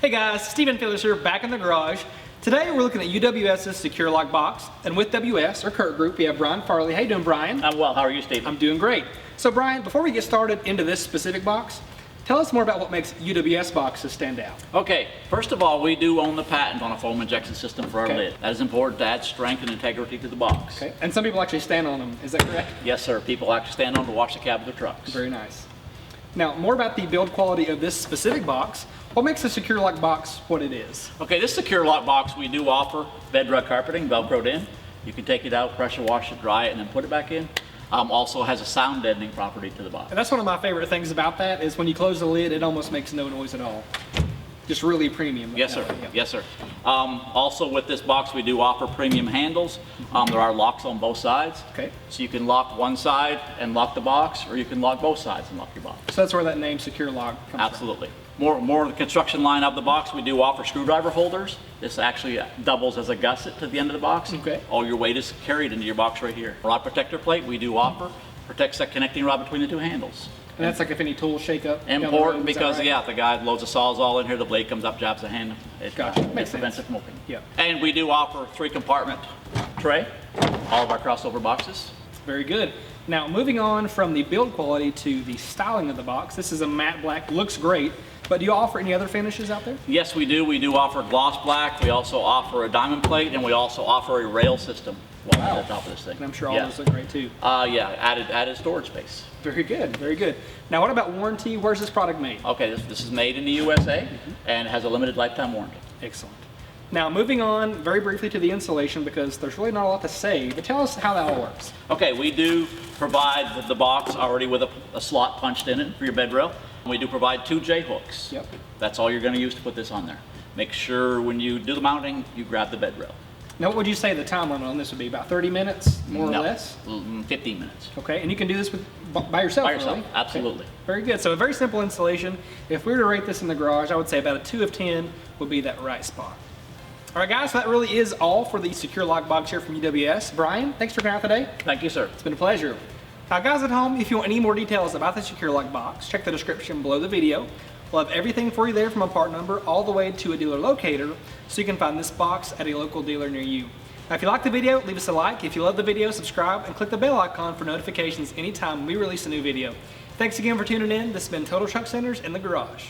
Hey guys, Stephen Phillips here, back in the garage. Today we're looking at UWS's secure lock box, and with WS, or Kurt Group, we have Brian Farley. How you doing, Brian? I'm well. How are you, Stephen? I'm doing great. So Brian, before we get started into this specific box, tell us more about what makes UWS boxes stand out. Okay, first of all, we do own the patent on a foam injection system for our Okay. lid. That is important to add strength and integrity to the box. Okay, and some people actually stand on them, is that correct? Yes, sir. People actually stand on to wash the cab of their trucks. Very nice. Now, more about the build quality of this specific box. What makes a secure lock box what it is? Okay, this secure lock box, we do offer bed rug carpeting, Velcroed in. You can take it out, pressure wash it, dry it, and then put it back in. Also has a sound deadening property to the box. And that's one of my favorite things about that is when you close the lid, it almost makes no noise at all. Just really premium. Yes, sir. Yeah. Yes, sir. Also with this box, we do offer premium handles. There are locks on both sides. Okay. So you can lock one side and lock the box, or you can lock both sides and lock your box. So that's where that name secure lock comes Absolutely. More of the construction line of the box, we do offer screwdriver holders. This actually doubles as a gusset to the end of the box. Okay. All your weight is carried into your box right here. Rod protector plate we do offer. Protects that connecting rod between the two handles. And that's like if any tools shake up. down the road, Important is that because, right? yeah, if the guy loads the saws in here, the blade comes up, jabs the hand. It Gotcha. it Makes prevents sense. it from opening. Yeah. And we do offer 3-compartment tray, all of our crossover boxes. Very good. Now, moving on from the build quality to the styling of the box, this is a matte black, looks great, but do you offer any other finishes out there? Yes, we do. We do offer gloss black. We also offer a diamond plate, and we also offer a rail system Wow. at the top of this thing. And I'm sure all Yeah. those look great too. Yeah, added storage space. Very good, very good. Now, what about warranty? Where's this product made? Okay, this is made in the USA and has a limited lifetime warranty. Excellent. Now, moving on very briefly to the installation because there's really not a lot to say, but tell us how that all works. Okay, we do provide the box already with a slot punched in it for your bed rail. We do provide 2 J hooks. Yep. That's all you're going to use to put this on there. Make sure when you do the mounting, you grab the bed rail. Now, what would you say the time limit on this would be? About 30 minutes, more No, or less? 15 minutes. Okay, and you can do this by yourself, By yourself, really? absolutely. Okay. Very good. So a very simple installation. If we were to rate this in the garage, I would say about a 2 of 10 would be that right spot. All right, guys, so that really is all for the secure lock box here from UWS. Brian, thanks for coming out today. Thank you, sir. It's been a pleasure. Now, guys at home, if you want any more details about the secure lock box, check the description below the video. We'll have everything for you there from a part number all the way to a dealer locator, so you can find this box at a local dealer near you. Now, if you like the video, leave us a like. If you love the video, subscribe and click the bell icon for notifications anytime we release a new video. Thanks again for tuning in. This has been Total Truck Centers in the Garage.